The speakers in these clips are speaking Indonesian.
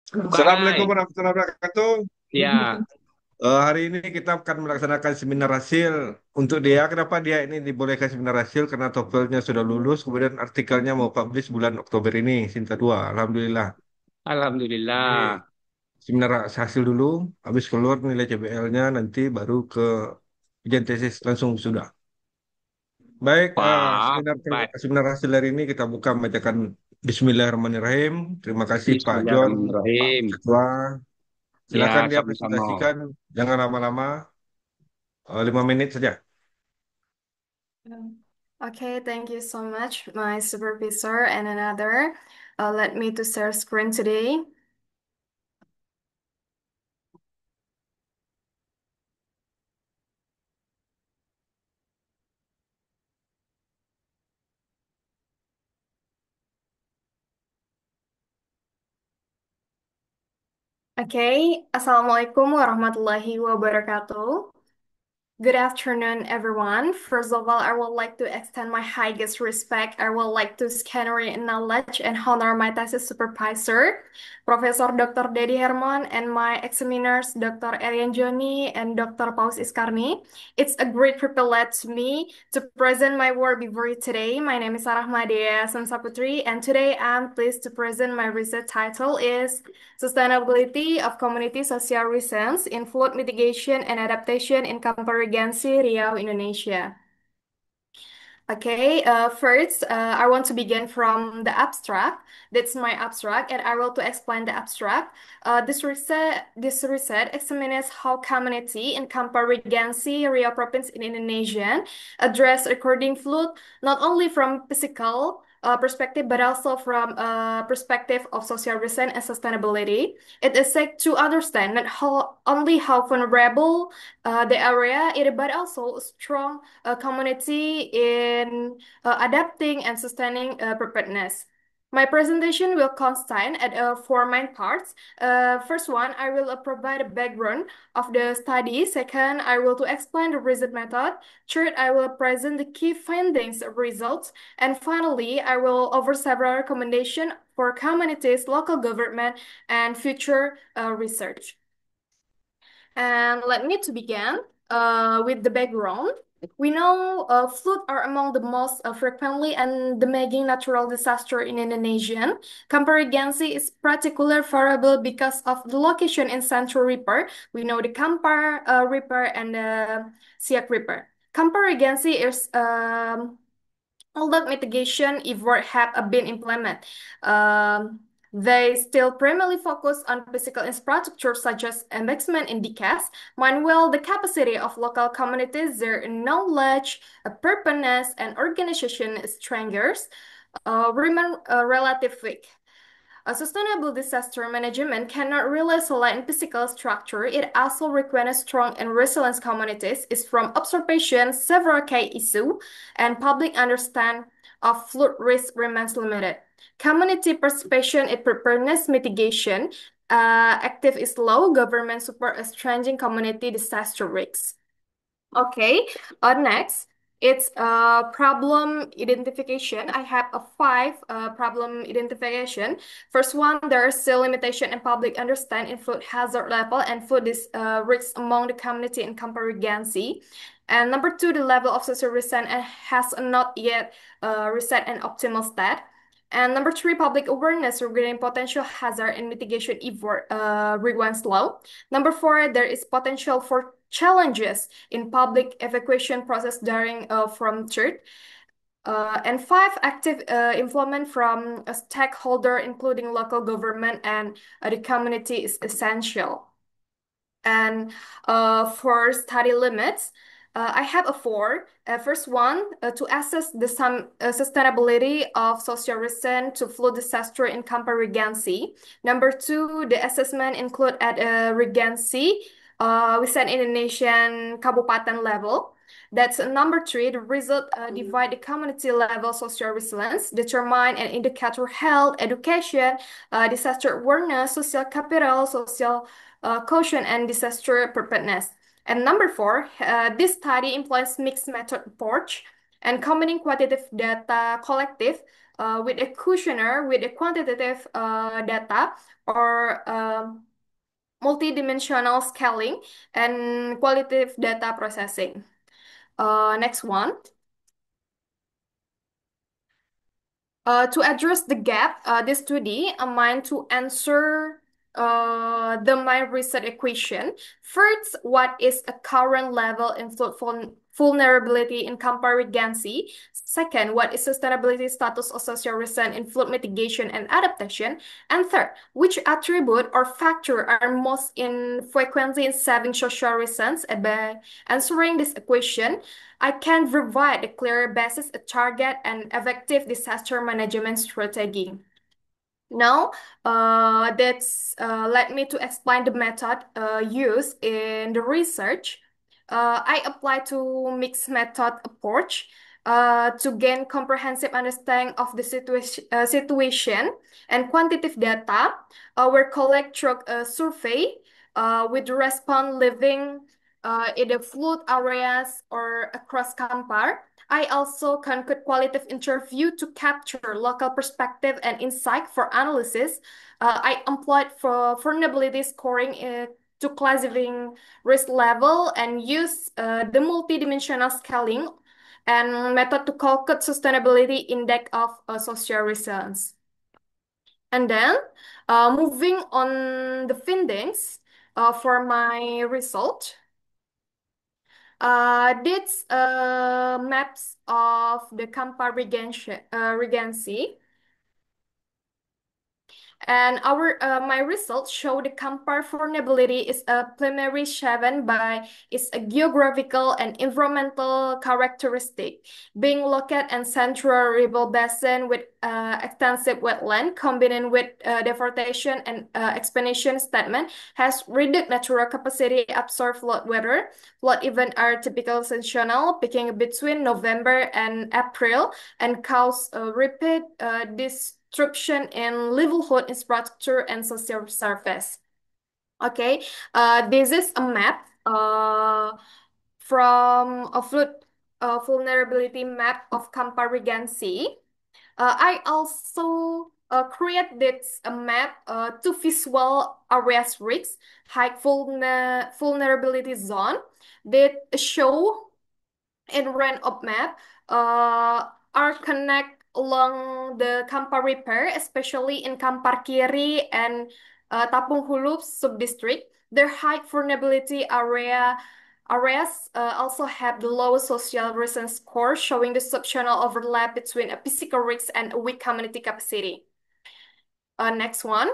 Assalamualaikum Baik, warahmatullahi wabarakatuh. ya, Hari ini kita akan melaksanakan seminar hasil. Untuk dia, kenapa dia ini dibolehkan seminar hasil? Karena TOEFL-nya sudah lulus, kemudian artikelnya mau publish bulan Oktober ini, Sinta 2. Alhamdulillah. Jadi Alhamdulillah. seminar hasil dulu, habis keluar nilai CBL-nya, nanti baru ke ujian tesis langsung sudah. Baik, Wah, baik. seminar hasil hari ini kita buka membacakan Bismillahirrahmanirrahim. Terima kasih Pak John, Pak Bismillahirrahmanirrahim. Ketua. Silakan Ya, dia sama-sama. presentasikan, jangan lama-lama. 5 menit saja. Okay, thank you so much, my supervisor and another. Let me to share screen today. Okay, Assalamualaikum warahmatullahi wabarakatuh. Good afternoon, everyone. First of all, I would like to extend my highest respect. I would like to scanner acknowledge and honor my thesis supervisor, Professor Dr. Dedi Herman, and my examiners, Dr. Arian Joni and Dr. Paus Iskarni. It's a great privilege to me to present my work before you today. My name is Sarah Madea Samsaputri, and today I'm pleased to present my research title is Sustainability of Community Social Resilience in Flood Mitigation and Adaptation in Camperegansi, Riau, Indonesia. Okay, first, I want to begin from the abstract. That's my abstract, and I will to explain the abstract. This research examines how community in Camperegansi, Riau province in Indonesia address recording flood not only from physical perspective but also from perspective of social resilience and sustainability. It is said to understand not only how vulnerable the area is, but also strong community in adapting and sustaining preparedness. My presentation will consist at four main parts. First one, I will provide a background of the study. Second, I will to explain the research method. Third, I will present the key findings, results. And finally, I will offer several recommendations for communities, local government, and future research. And let me to begin with the background. We know flood are among the most frequently and damaging natural disaster in Indonesia. Kampar is particular variable because of the location in Central River. We know the Kampar River and the Siak River. Kampar is although mitigation efforts have been implemented. They still primarily focus on physical infrastructure such as embankment in decas. Meanwhile, the capacity of local communities, their knowledge, preparedness, and organization strengths remain relatively weak. A sustainable disaster management cannot rely solely on physical structure. It also requires strong and resilient communities. It's from observation, several key issues, and public understanding of flood risk remains limited. Community participation in preparedness mitigation active is low. Government support a strengthening community disaster risks. Okay, next, it's problem identification. I have a five problem identification. First one, there is still limitation in public understanding in food hazard level and food is risk among the community in comparison. And number two, the level of social resent and has not yet reset an optimal state. And number three, public awareness regarding potential hazard and mitigation effort remains low. Number four, there is potential for challenges in public evacuation process during from church. And five, active involvement from a stakeholder, including local government and the community is essential. And for study limits, I have a four. First one, to assess the sustainability of social resilience to flood disaster in Kampar Regency. Number two, the assessment include at Regency within Indonesian kabupaten level. That's number three. The result divide the community level social resilience, determine and indicator health, education, disaster awareness, social capital, social caution and disaster preparedness. And number four, this study employs mixed method approach and combining quantitative data collective with a questionnaire with a quantitative data or multidimensional scaling and qualitative data processing. Next one. To address the gap, this study aimed to answer the my research equation. First, what is a current level in fluid vulnerability in Campari-Gansi? Second, what is sustainability status of social risk in flood mitigation and adaptation? And third, which attribute or factor are most in frequency in saving social reasons? By answering this equation, I can provide a clear basis, a target, and effective disaster management strategy. Now, that's led me to explain the method used in the research. I apply to mixed method approach to gain comprehensive understanding of the situation and quantitative data. We collect through a survey with respond living in the flood areas or across Kampar. I also conduct qualitative interview to capture local perspective and insight for analysis. I employed for vulnerability scoring to classifying risk level and use the multidimensional scaling and method to calculate sustainability index of social resilience. And then moving on the findings for my result. These maps of the Kampar Regency. And my results show the Kampar vulnerability is a primary shaven by its geographical and environmental characteristic, being located in central river basin with extensive wetland, combined with deforestation and expansion statement, has reduced natural capacity to absorb flood weather. Flood events are typical seasonal, peaking between November and April, and cause repeat disruption in livelihood infrastructure and social service. Okay, this is a map from a flood vulnerability map of Campari-Gansi. I also create this map to visual areas risks, high vulnerability zone that show in range of map are connect along the Kampar Repair, especially in Kampar Kiri and Tapung Hulu sub-district. Their high vulnerability areas also have the lowest social reason score, showing the subchannel overlap between a physical risk and a weak community capacity. Next one.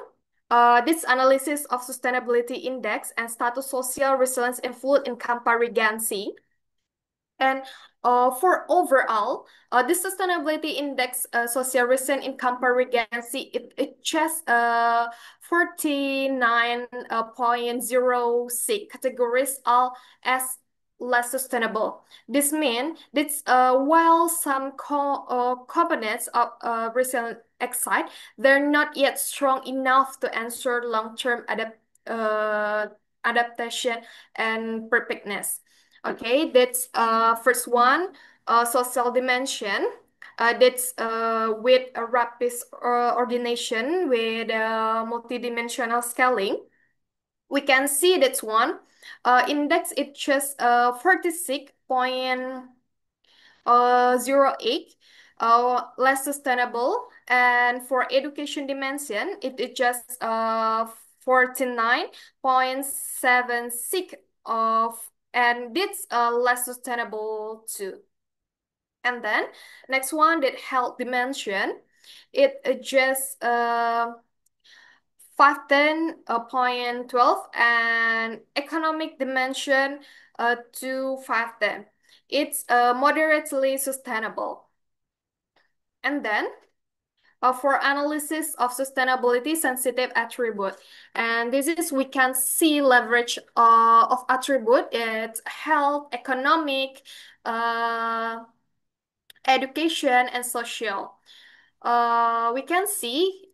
This analysis of sustainability index and status social resilience in flood in Campari-Gansi. And for overall, the sustainability index social recent in comparison, it just 49.06 categories all as less sustainable. This means that while some components of resilient excite, they're not yet strong enough to ensure long-term adaptation and preparedness. Okay, that's first one, social dimension. That's with a rapid ordination with multidimensional scaling. We can see that's one. Index it just 46.08, less sustainable. And for education dimension, it just 49.76 of, and it's less sustainable too. And then next one, that health dimension, it just 510.12, and economic dimension to 510. It's moderately sustainable. And then for analysis of sustainability sensitive attribute. And this is, we can see leverage of attribute. It's health, economic, education, and social. We can see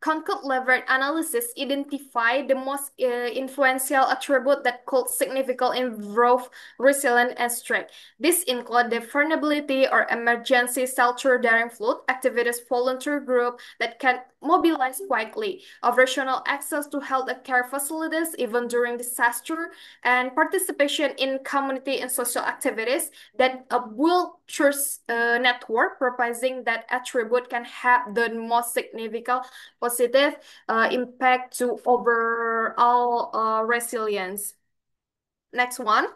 concrete level analysis identify the most influential attribute that could significantly improve resilience and strength. This include the vulnerability or emergency shelter during flood, activities volunteer group that can mobilize quickly, operational access to health care facilities even during disaster, and participation in community and social activities that build trust network, proposing that attribute can have the most significant positive impact to overall resilience. Next one.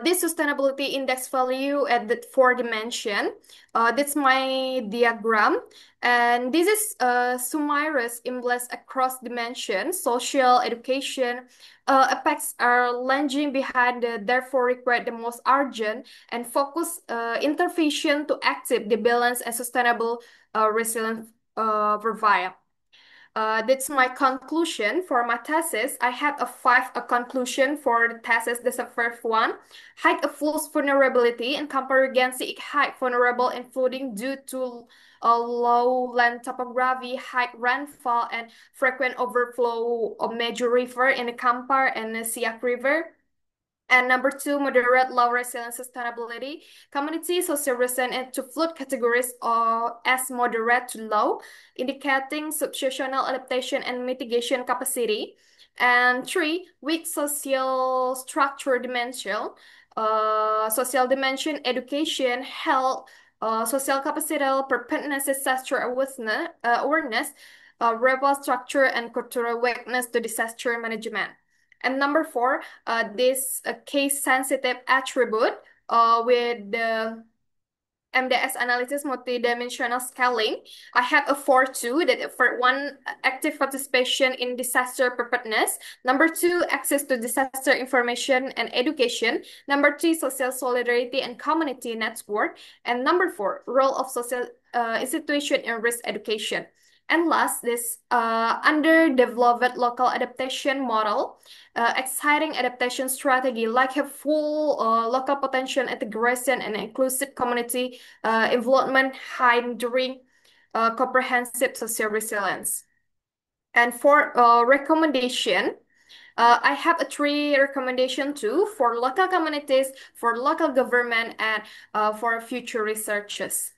This sustainability index value at the four dimension. That's my diagram. And this is summarized imbalance across dimensions, social, education. Effects are lagging behind, therefore require the most urgent and focused intervention to active the balance and sustainable resilience provide. That's my conclusion for my thesis. I have a conclusion for the thesis. That's the first one. Height of flood's vulnerability and comparison height vulnerable in flooding due to low land topography, high rainfall, and frequent overflow of major river in the Kampar and the Siak River. And number two, moderate low resilience sustainability. Community social resilience to flood categories are as moderate to low, indicating situational adaptation and mitigation capacity. And three, weak social structure dimension. Social dimension, education, health, social capacity, preparedness, disaster awareness, robust structure, and cultural awareness to disaster management. And number four, this case sensitive attribute with the MDS analysis multidimensional scaling. I have a four two that for one active participation in disaster preparedness. Number two, access to disaster information and education. Number three, social solidarity and community network. And number four, role of social institution in risk education. And last, this underdeveloped local adaptation model, exciting adaptation strategy like a full local potential integration and inclusive community involvement hindering comprehensive social resilience. And for recommendation, I have a three recommendation too for local communities, for local government, and for future researches.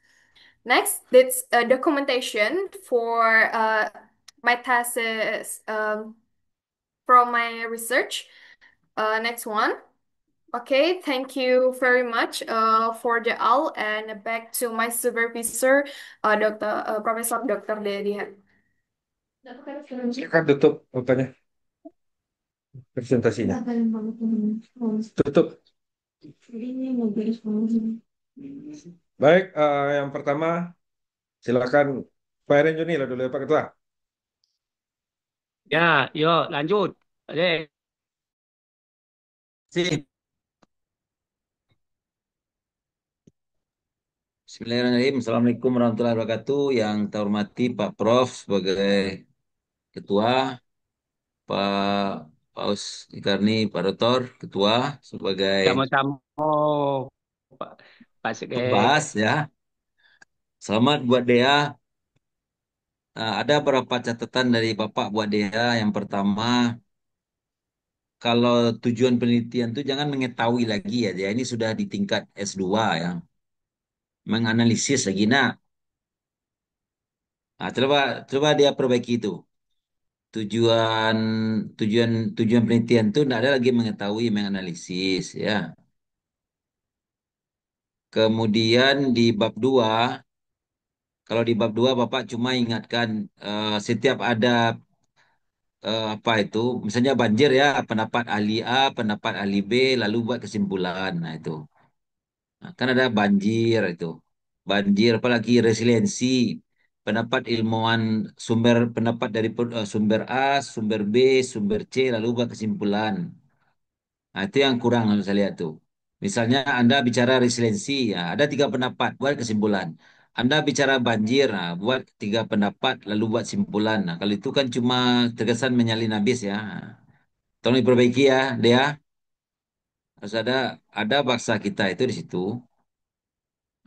Next, it's documentation for my thesis from my research. Next one. Okay, thank you very much for the all and back to my supervisor, Profesor Dr. Dedihan. Silakan tutup apanya presentasinya. Tutup. Baik, yang pertama silakan Pak Erin Juni lah dulu ya Pak Ketua. Ya, yuk lanjut. Oke. Sip. Bismillahirrahmanirrahim. Assalamualaikum warahmatullahi wabarakatuh. Yang saya hormati Pak Prof sebagai Ketua, Pak Paus Ikarni, Pak Doktor, Ketua sebagai Sama-sama, Pak Pak Sege. pembahas ya. Selamat buat Dea. Ada beberapa catatan dari Bapak buat Dea. Yang pertama, kalau tujuan penelitian itu jangan mengetahui lagi ya. Dia ini sudah di tingkat S2 ya. Menganalisis lagi. Coba coba dia perbaiki itu. tujuan tujuan penelitian itu tidak ada lagi mengetahui menganalisis ya. Kemudian di bab 2, kalau di bab 2 Bapak cuma ingatkan setiap ada apa itu misalnya banjir ya, pendapat ahli A, pendapat ahli B, lalu buat kesimpulan. Nah itu. Nah, kan ada banjir itu. Banjir apalagi resiliensi. Pendapat ilmuwan pendapat dari sumber A, sumber B, sumber C lalu buat kesimpulan. Nah, itu yang kurang kalau saya lihat tuh. Misalnya Anda bicara resiliensi, ya, ada 3 pendapat, buat kesimpulan. Anda bicara banjir, nah, buat 3 pendapat, lalu buat simpulan. Nah, kalau itu kan cuma terkesan menyalin habis ya. Tolong diperbaiki ya, Dea. Harus ada bahasa kita itu di situ.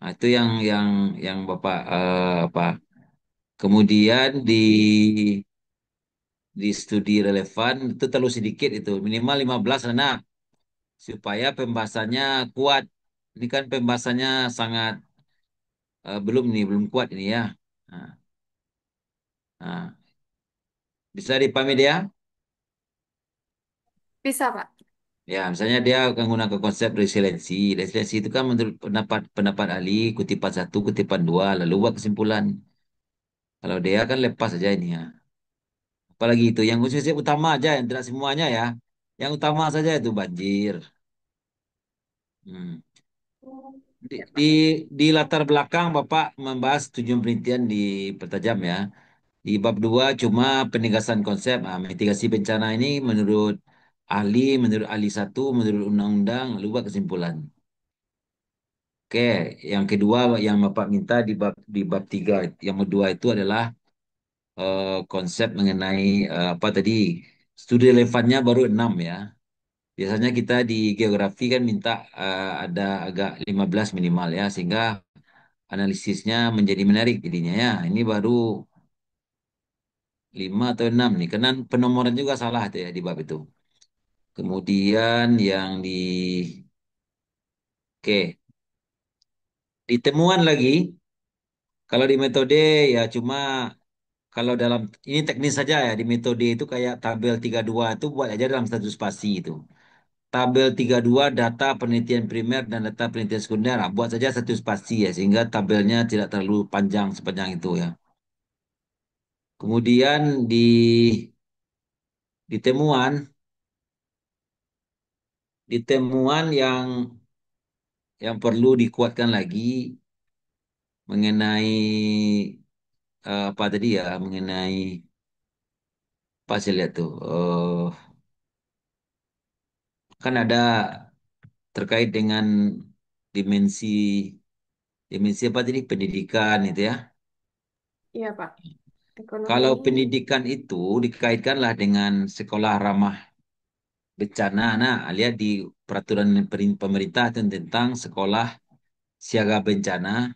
Nah, itu yang Bapak apa Kemudian di studi relevan itu terlalu sedikit itu, minimal 15 anak supaya pembahasannya kuat. Ini kan pembahasannya sangat belum kuat ini ya. Nah, nah, bisa dipahami dia? Bisa, Pak. Ya, misalnya dia menggunakan konsep resiliensi. Resiliensi itu kan menurut pendapat pendapat ahli, kutipan satu, kutipan dua, lalu buat kesimpulan. Kalau dia kan lepas saja ini ya. Apalagi itu yang khususnya utama aja, yang tidak semuanya ya. Yang utama saja itu banjir. Hmm. Di, Ya, di, Pak. di latar belakang Bapak membahas tujuan penelitian di Pertajam ya. Di bab 2 cuma penegasan konsep. Nah, mitigasi bencana ini menurut ahli satu, menurut undang-undang, lalu buat kesimpulan. Oke, yang kedua yang Bapak minta di bab 3, yang kedua itu adalah konsep mengenai apa tadi? Studi relevannya baru 6 ya. Biasanya kita di geografi kan minta ada agak 15 minimal ya, sehingga analisisnya menjadi menarik jadinya ya. Ini baru 5 atau 6 nih, karena penomoran juga salah tuh ya di bab itu. Kemudian oke, ditemuan lagi, kalau di metode ya cuma kalau dalam ini teknis saja ya, di metode itu kayak tabel 32 itu buat aja dalam satu spasi itu. Tabel 32 data penelitian primer dan data penelitian sekunder. Nah, buat saja satu spasi ya sehingga tabelnya tidak terlalu panjang sepanjang itu ya. Kemudian di temuan yang perlu dikuatkan lagi mengenai apa tadi ya, mengenai apa saya lihat tuh kan ada terkait dengan dimensi dimensi apa tadi, pendidikan itu ya. Iya, Pak. Ekonomi. Kalau pendidikan itu dikaitkanlah dengan sekolah ramah bencana. Nah, lihat di peraturan pemerintah tentang sekolah siaga bencana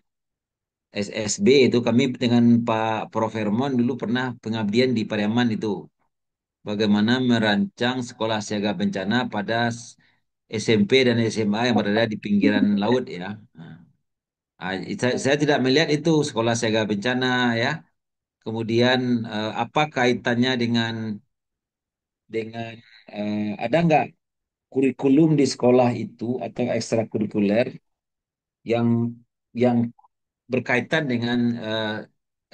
SSB itu, kami dengan Pak Prof Hermon dulu pernah pengabdian di Pariaman itu. Bagaimana merancang sekolah siaga bencana pada SMP dan SMA yang berada di pinggiran laut ya. Nah, saya tidak melihat itu sekolah siaga bencana ya. Kemudian apa kaitannya dengan ada nggak kurikulum di sekolah itu atau ekstrakurikuler yang yang berkaitan dengan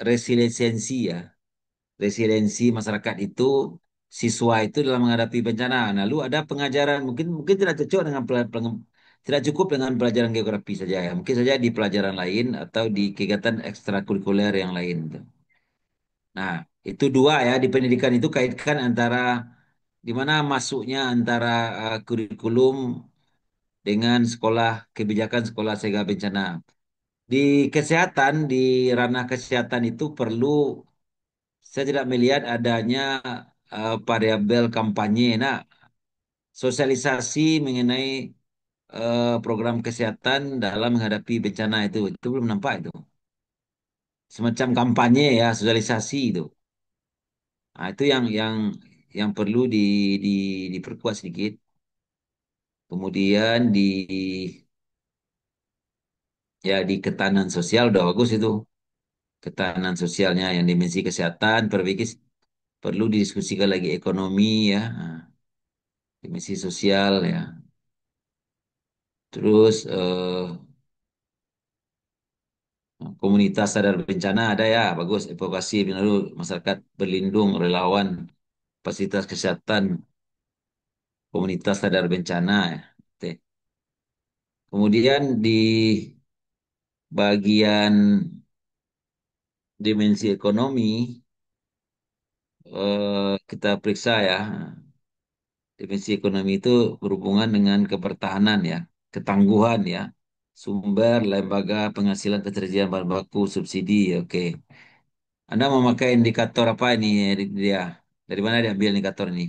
resiliensi ya, resiliensi masyarakat itu, siswa itu dalam menghadapi bencana. Lalu ada pengajaran mungkin mungkin tidak cocok dengan tidak cukup dengan pelajaran geografi saja ya, mungkin saja di pelajaran lain atau di kegiatan ekstrakurikuler yang lain. Nah, itu dua ya, di pendidikan itu kaitkan antara di mana masuknya antara kurikulum dengan sekolah kebijakan sekolah siaga bencana. Di kesehatan, di ranah kesehatan itu perlu, saya tidak melihat adanya variabel kampanye. Nah, sosialisasi mengenai program kesehatan dalam menghadapi bencana itu belum nampak itu. Semacam kampanye ya, sosialisasi itu. Nah, itu yang perlu di, diperkuat sedikit. Kemudian di ketahanan sosial udah bagus itu. Ketahanan sosialnya yang dimensi kesehatan, perlu didiskusikan lagi ekonomi ya, nah, dimensi sosial ya. Terus komunitas sadar bencana ada ya, bagus. Advokasi lalu masyarakat berlindung, relawan, fasilitas kesehatan, komunitas sadar bencana ya. Oke. Kemudian di bagian dimensi ekonomi kita periksa ya. Dimensi ekonomi itu berhubungan dengan kepertahanan ya, ketangguhan ya, sumber, lembaga, penghasilan, ketersediaan bahan baku, subsidi. Oke. Anda memakai indikator apa ini dia? Dari mana diambil indikator ini?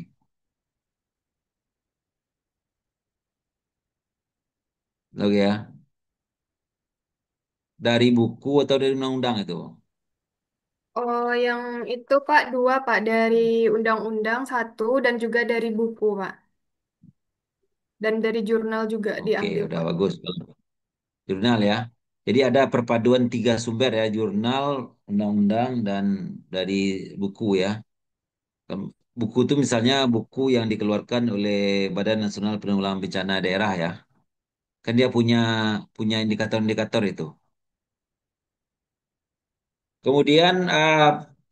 Oke ya. Dari buku atau dari undang-undang itu? Oh, yang itu Pak dua Pak dari undang-undang satu dan juga dari buku Pak dan dari jurnal juga Oke, diambil udah Pak. bagus. Jurnal ya. Jadi ada perpaduan tiga sumber ya, jurnal, undang-undang, dan dari buku ya. Buku itu misalnya buku yang dikeluarkan oleh Badan Nasional Penanggulangan Bencana Daerah ya. Kan dia punya punya indikator-indikator itu. Kemudian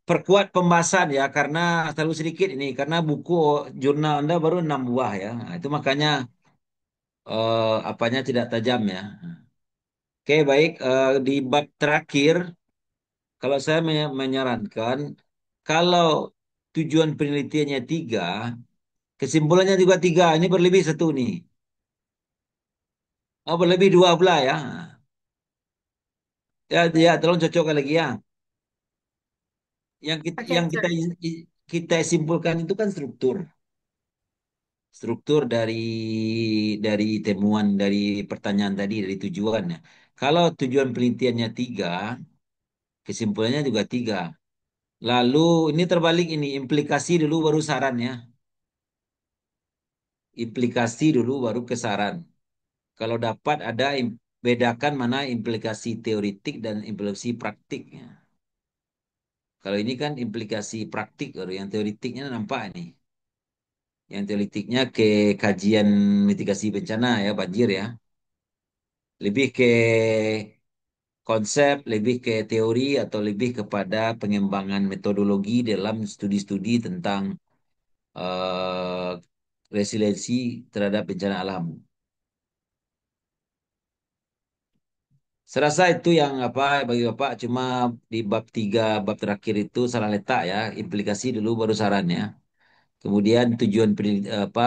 perkuat pembahasan ya karena terlalu sedikit ini karena buku jurnal Anda baru 6 buah ya. Nah, itu makanya apanya tidak tajam ya. Oke, baik. Di bab terakhir, kalau saya menyarankan, kalau tujuan penelitiannya tiga, kesimpulannya juga tiga. Ini berlebih satu nih. Oh, berlebih dua belah ya. Ya, ya, tolong cocokkan lagi ya. Yang kita, Oke, yang kita sir. kita simpulkan itu kan struktur, struktur dari temuan dari pertanyaan tadi dari tujuannya. Kalau tujuan penelitiannya tiga, kesimpulannya juga tiga. Lalu ini terbalik ini implikasi dulu baru saran ya. Implikasi dulu baru ke saran. Kalau dapat ada bedakan mana implikasi teoritik dan implikasi praktiknya. Kalau ini kan implikasi praktik, baru yang teoritiknya nampak nih. Yang teoritiknya ke kajian mitigasi bencana ya, banjir ya. Lebih ke konsep, lebih ke teori atau lebih kepada pengembangan metodologi dalam studi-studi tentang eh, resiliensi terhadap bencana alam. Serasa itu yang apa bagi Bapak cuma di bab tiga bab terakhir itu salah letak ya, implikasi dulu baru sarannya. Kemudian tujuan apa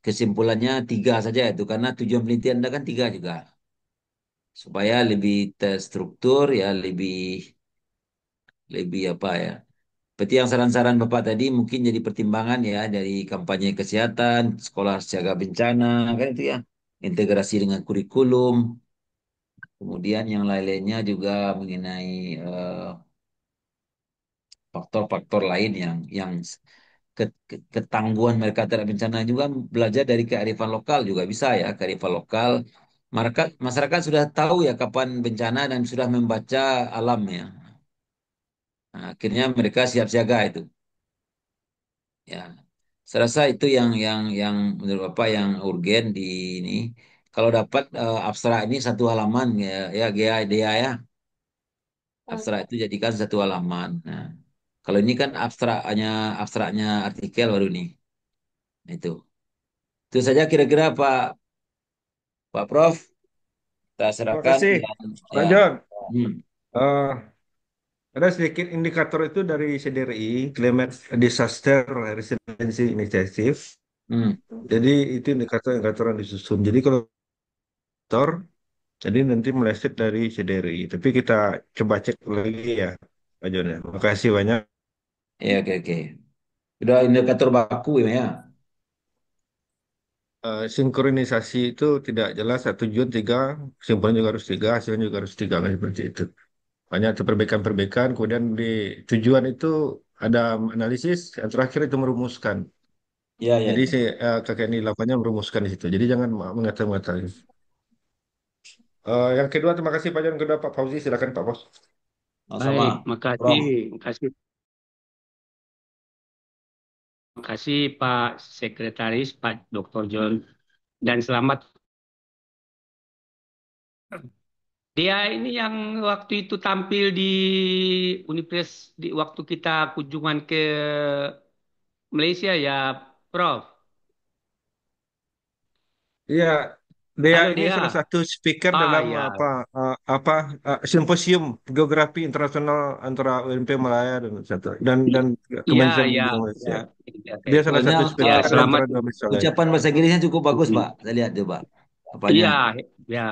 kesimpulannya tiga saja itu karena tujuan penelitian Anda kan tiga juga. Supaya lebih terstruktur ya, lebih lebih apa ya. Seperti yang saran-saran Bapak tadi mungkin jadi pertimbangan ya dari kampanye kesehatan, sekolah siaga bencana kan itu ya. Integrasi dengan kurikulum, kemudian yang lain-lainnya juga mengenai faktor-faktor lain yang ketangguhan mereka terhadap bencana juga belajar dari kearifan lokal juga bisa ya kearifan lokal. Masyarakat sudah tahu ya kapan bencana dan sudah membaca alam ya. Nah, akhirnya mereka siap siaga itu. Ya, saya rasa itu yang menurut Bapak yang urgen di ini. Kalau dapat abstrak ini satu halaman ya ya dia ya. Abstrak itu jadikan satu halaman. Nah, kalau ini kan abstraknya artikel baru nih. Nah, itu. Itu saja kira-kira Pak Prof. Kita Terima serahkan kasih, dan Pak ya. John. Hmm. Eh, ada sedikit indikator itu dari CDRI, Climate Disaster Resiliency Initiative. Hmm. Jadi itu indikator-indikator yang disusun. Jadi kalau indikator, jadi nanti meleset dari CDRI. Tapi kita coba cek lagi ya, Pak John ya. Makasih banyak. Ya, oke oke. Sudah indikator baku ya. Sinkronisasi itu tidak jelas. Tujuan tiga, kesimpulan juga harus tiga, hasilnya juga harus tiga, nggak seperti itu. Banyak ada perbaikan-perbaikan, kemudian di tujuan itu ada analisis, yang terakhir itu merumuskan. Ya ya Jadi ya. si kakek ini lakukannya merumuskan di situ. Jadi jangan mengata-ngata. Yang kedua, terima kasih Pak Jan. Kedua Pak Fauzi, silakan Pak Bos. Sama. Baik, makasih, Prof. makasih, makasih Pak Sekretaris, Pak Dr. John, dan selamat. Dia ini yang waktu itu tampil di Universitas di waktu kita kunjungan ke Malaysia ya, Prof. Iya, dia Halo ini salah dia. satu speaker Ah dalam ya, apa simposium geografi internasional antara UNP Malaya dan ya, Kementerian ya, Pendidikan ya. Malaysia. Oke. Dia salah Soalnya satu Ya, speaker selamat. antara dua Malaysia lain. ucapan bahasa Inggrisnya cukup bagus, Pak. Saya lihat coba. Apanya? Iya, ya.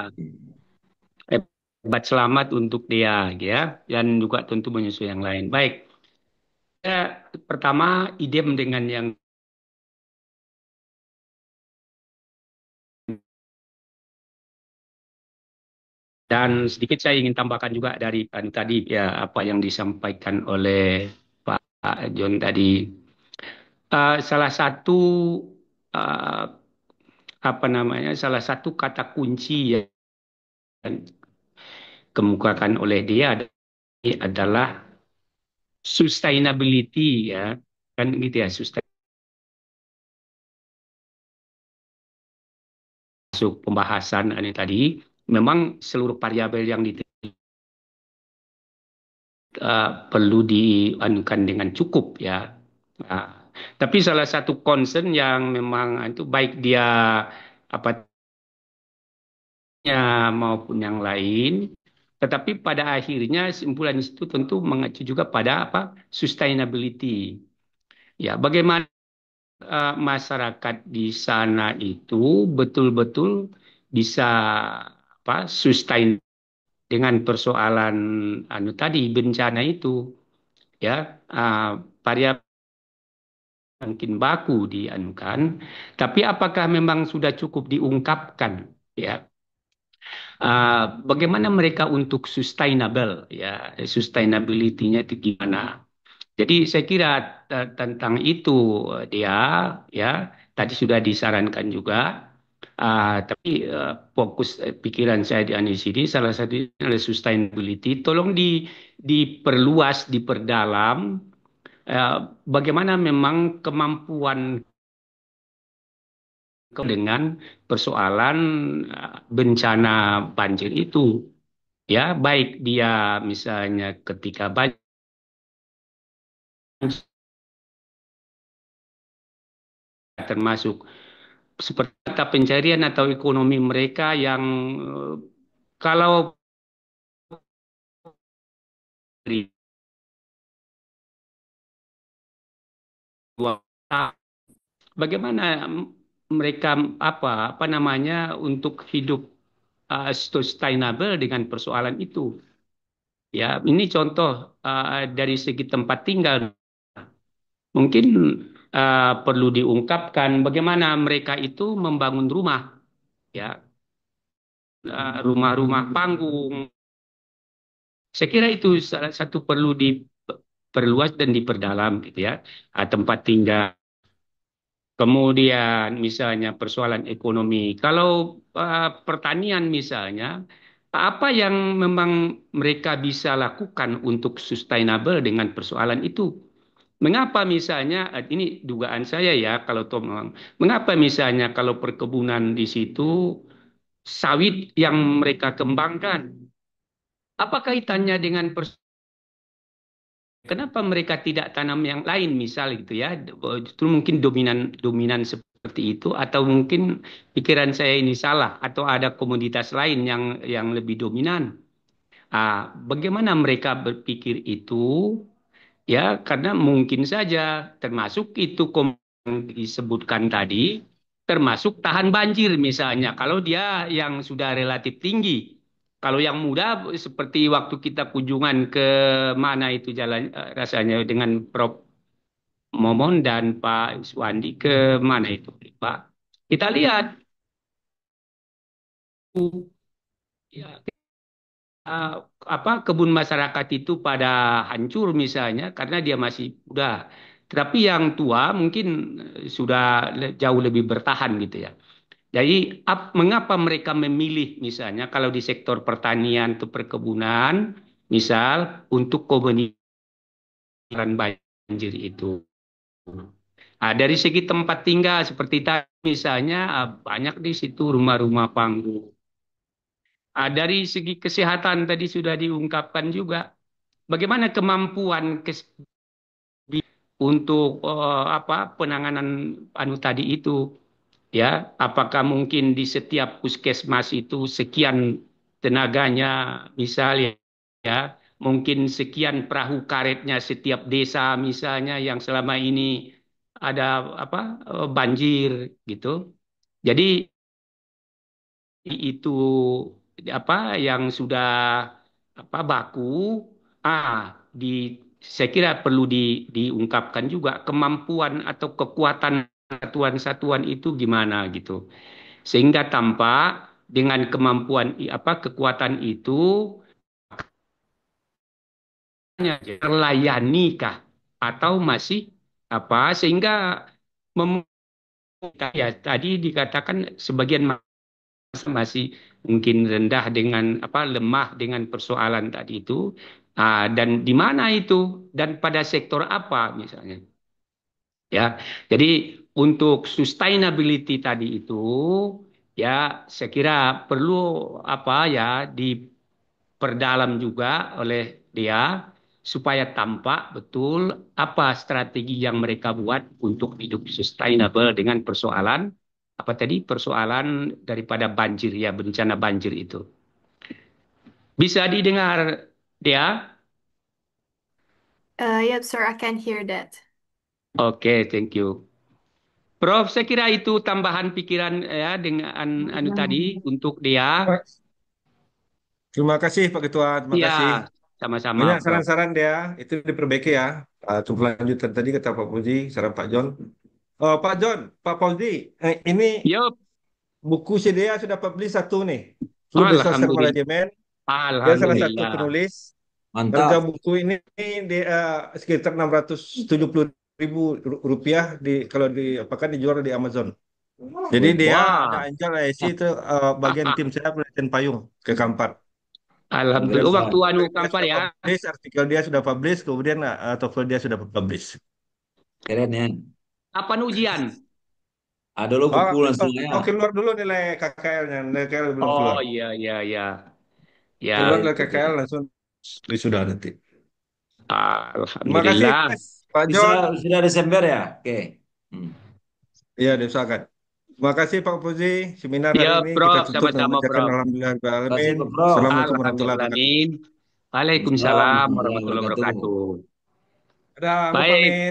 Hebat selamat untuk dia, ya, dan juga tentu menyusul yang lain. Baik, pertama idem dengan yang Dan sedikit saya ingin tambahkan juga dari tadi ya apa yang disampaikan oleh Pak John tadi. Salah satu uh, apa namanya, salah satu kata kunci yang kemukakan oleh dia adalah sustainability, ya kan gitu ya, masuk pembahasan ini tadi. Memang seluruh variabel yang perlu dianukan dengan cukup ya. Nah, tapi salah satu concern yang memang itu baik dia apa maupun yang lain, tetapi pada akhirnya simpulan itu tentu mengacu juga pada apa, sustainability. Ya, bagaimana masyarakat di sana itu betul-betul bisa apa sustain dengan persoalan tadi bencana itu, ya, variabel mungkin baku dianukan, tapi apakah memang sudah cukup diungkapkan, ya. Bagaimana mereka untuk sustainable, ya, sustainability-nya itu gimana? Jadi saya kira tentang itu dia, ya, tadi sudah disarankan juga. Tapi fokus pikiran saya di sini salah satu adalah sustainability. Tolong diperluas, diperdalam. Bagaimana memang kemampuan dengan persoalan bencana banjir itu, ya, baik dia misalnya ketika banjir termasuk seperti mata pencarian atau ekonomi mereka yang kalau bagaimana mereka apa namanya untuk hidup sustainable dengan persoalan itu. Ya, ini contoh dari segi tempat tinggal. Mungkin perlu diungkapkan bagaimana mereka itu membangun rumah, ya, rumah-rumah panggung. Saya kira itu salah satu perlu diperluas dan diperdalam gitu ya. Tempat tinggal. Kemudian misalnya persoalan ekonomi. Kalau pertanian misalnya, apa yang memang mereka bisa lakukan untuk sustainable dengan persoalan itu? Mengapa misalnya, ini dugaan saya ya, kalau Tom, mengapa misalnya kalau perkebunan di situ sawit yang mereka kembangkan, apa kaitannya dengan kenapa mereka tidak tanam yang lain misal gitu ya? Itu mungkin dominan dominan seperti itu atau mungkin pikiran saya ini salah atau ada komoditas lain yang lebih dominan. Bagaimana mereka berpikir itu? Ya, karena mungkin saja termasuk itu yang disebutkan tadi, termasuk tahan banjir misalnya. Kalau dia yang sudah relatif tinggi, kalau yang muda seperti waktu kita kunjungan ke mana itu jalan rasanya dengan Prof. Momon dan Pak Iswandi ke mana itu, Pak? Kita lihat ya, uh, kebun masyarakat itu pada hancur misalnya karena dia masih muda. Tetapi yang tua mungkin sudah jauh lebih bertahan gitu ya. Jadi mengapa mereka memilih misalnya kalau di sektor pertanian atau perkebunan misal untuk komunitas banjir itu. Dari segi tempat tinggal seperti tadi misalnya banyak di situ rumah-rumah panggung. Dari segi kesehatan tadi sudah diungkapkan juga. Bagaimana kemampuan untuk penanganan tadi itu, ya, apakah mungkin di setiap puskesmas itu sekian tenaganya misalnya, ya, mungkin sekian perahu karetnya setiap desa misalnya yang selama ini ada banjir gitu. Jadi itu yang sudah baku, di saya kira perlu diungkapkan juga kemampuan atau kekuatan satuan-satuan itu gimana gitu, sehingga tampak dengan kemampuan kekuatan itu terlayani kah atau masih sehingga ya tadi dikatakan sebagian masih mungkin rendah dengan lemah dengan persoalan tadi itu. Dan di mana itu dan pada sektor apa misalnya, ya. Jadi untuk sustainability tadi itu ya saya kira perlu diperdalam juga oleh dia supaya tampak betul apa strategi yang mereka buat untuk hidup sustainable dengan persoalan daripada banjir, ya, bencana banjir itu. Bisa didengar dia? Yep, sir, I can hear that. Oke, thank you. Prof, saya kira itu tambahan pikiran ya dengan tadi untuk dia. Terima kasih Pak Ketua, terima Ya, kasih. sama-sama, Banyak Prof. saran-saran dia, itu diperbaiki ya. Untuk lanjutan tadi kata Pak Fauzi, saran Pak John. Pak John, Pak Fauzi, ini Yup, buku CDA sudah publish satu nih. Fluid Disaster alhamdulillah. Management. Dia salah satu Alhamdulillah. penulis. Harga Mantap. buku ini di, sekitar 670.000 rupiah kalau dijual di Amazon. Jadi dia ada Wah, Angel IC itu bagian tim saya penelitian payung ke Kampar. Keren alhamdulillah. ya. Waktu anu Dia kampar sudah ya. publish, artikel dia sudah publish, kemudian TOEFL dia sudah publish. Keren ya. Kapan ujian? Ada lo Oh, buku langsung ya. keluar dulu nilai KKL-nya, nilai KKL belum Oh keluar. iya iya iya. Ya, Keluar Keren, nilai KKL keren. langsung wisuda nanti. Terima kasih alhamdulillah. Mas, Pak Bisa John. sudah Desember ya? Oke. Hmm. Iya, diusahakan. Terima kasih Pak Fuzi. Seminar hari Ya, ini kita Prof, tutup dengan sama-sama, mengucapkan Prof. Terima kasih Alhamdulillahirrahmanirrahim. Pak Prof. Assalamualaikum warahmatullahi wabarakatuh. Alhamdulillah. Waalaikumsalam Waalaikumsalam warahmatullahi warahmatullahi wabarakatuh. wabarakatuh. Ada, aku Baik. pamit.